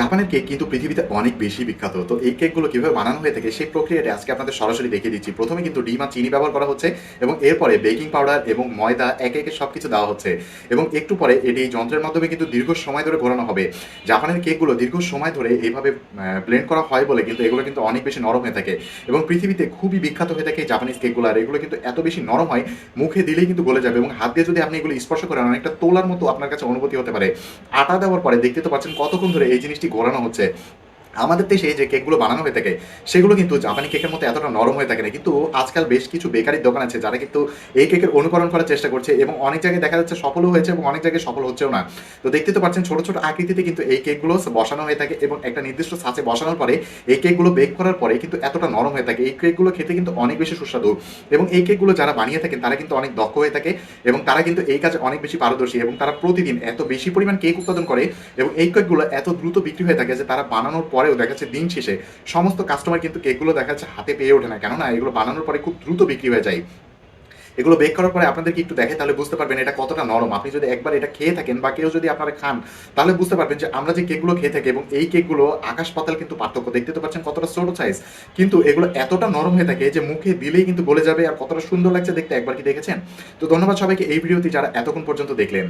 জাপানের কেক কিন্তু পৃথিবীতে অনেক বেশি বিখ্যাত। তো এই কেকগুলো কিভাবে বানানো হয়ে থাকে সেই প্রক্রিয়াটা আজকে আপনাদের সরাসরি দেখিয়ে দিচ্ছি। প্রথমে কিন্তু ডিম আর চিনি ব্যবহার করা হচ্ছে এবং এরপরে বেকিং পাউডার এবং ময়দা একে একে সবকিছু দেওয়া হচ্ছে এবং একটু পরে এটি যন্ত্রের মাধ্যমে কিন্তু দীর্ঘ সময় ধরে ঘোরানো হবে। জাপানের কেকগুলো দীর্ঘ সময় ধরে এইভাবে ব্লেন্ড করা হয় বলে কিন্তু এগুলো কিন্তু অনেক বেশি নরম হয়ে থাকে এবং পৃথিবীতে খুবই বিখ্যাত হয়ে থাকে এই জাপানিজ কেকগুলো। আর এগুলো কিন্তু এত বেশি নরম হয়, মুখে দিলেই কিন্তু গলে যাবে এবং হাত দিয়ে যদি আপনি এগুলো স্পর্শ করেন অনেকটা তোলার মতো আপনার কাছে অনুভূতি হতে পারে। আটা দেওয়ার পরে দেখতে তো পাচ্ছেন কতক্ষণ ধরে এই জিনিসটি ঘোরানো হচ্ছে। আমাদের দেশে যে কেকগুলো বানানো হয়ে থাকে সেগুলো কিন্তু জাপানি কেকের মতো এতটা নরম হয়ে থাকে না, কিন্তু আজকাল বেশ কিছু বেকারির দোকান আছে যারা কিন্তু এই কেকের অনুকরণ করার চেষ্টা করছে এবং অনেক জায়গায় দেখা যাচ্ছে সফলও হয়েছে এবং অনেক জায়গায় সফল হচ্ছেও না। তো দেখতে তো পাচ্ছেন ছোট ছোট আকৃতিতে কিন্তু এই কেকগুলো বসানো হয়ে থাকে এবং একটা নির্দিষ্ট সাঁচে বসানোর পরে এই কেকগুলো বেক করার পরে কিন্তু এতটা নরম হয়ে থাকে। এই কেকগুলো খেতে কিন্তু অনেক বেশি সুস্বাদু এবং এই কেকগুলো যারা বানিয়ে থাকেন তারা কিন্তু অনেক দক্ষ হয়ে থাকে এবং তারা কিন্তু এই কাজে অনেক বেশি পারদর্শী এবং তারা প্রতিদিন এত বেশি পরিমাণ কেক উৎপাদন করে এবং এই কেকগুলো এত দ্রুত বিক্রি হয়ে থাকে যে তারা বানানোর পরেও দেখা যাচ্ছে দিন শেষে সমস্ত কাস্টমার কিন্তু কেকগুলো দেখা যাচ্ছে হাতে পেয়ে ওঠে না, কেননা এগুলো বানানোর পরে খুব দ্রুত বিক্রি হয়ে যায়। এগুলো বেক করার পরে আপনাদেরকে একটু দেখে তাহলে বুঝতে পারবেন এটা কতটা নরম। আপনি যদি একবার এটা খেয়ে থাকেন বা কেউ যদি আপনারা খান তাহলে বুঝতে পারবেন যে আমরা যে কেকগুলো খেয়ে থাকি এবং এই কেকগুলো আকাশ পাতাল কিন্তু পার্থক্য। দেখতে তো পাচ্ছেন কতটা ছোট সাইজ, কিন্তু এগুলো এতটা নরম হয়ে থাকে যে মুখে দিলেই কিন্তু গলে যাবে। আর কতটা সুন্দর লাগছে দেখতে একবার কি দেখেছেন? তো ধন্যবাদ সবাইকে এই ভিডিওটি যারা এতক্ষণ পর্যন্ত দেখলেন।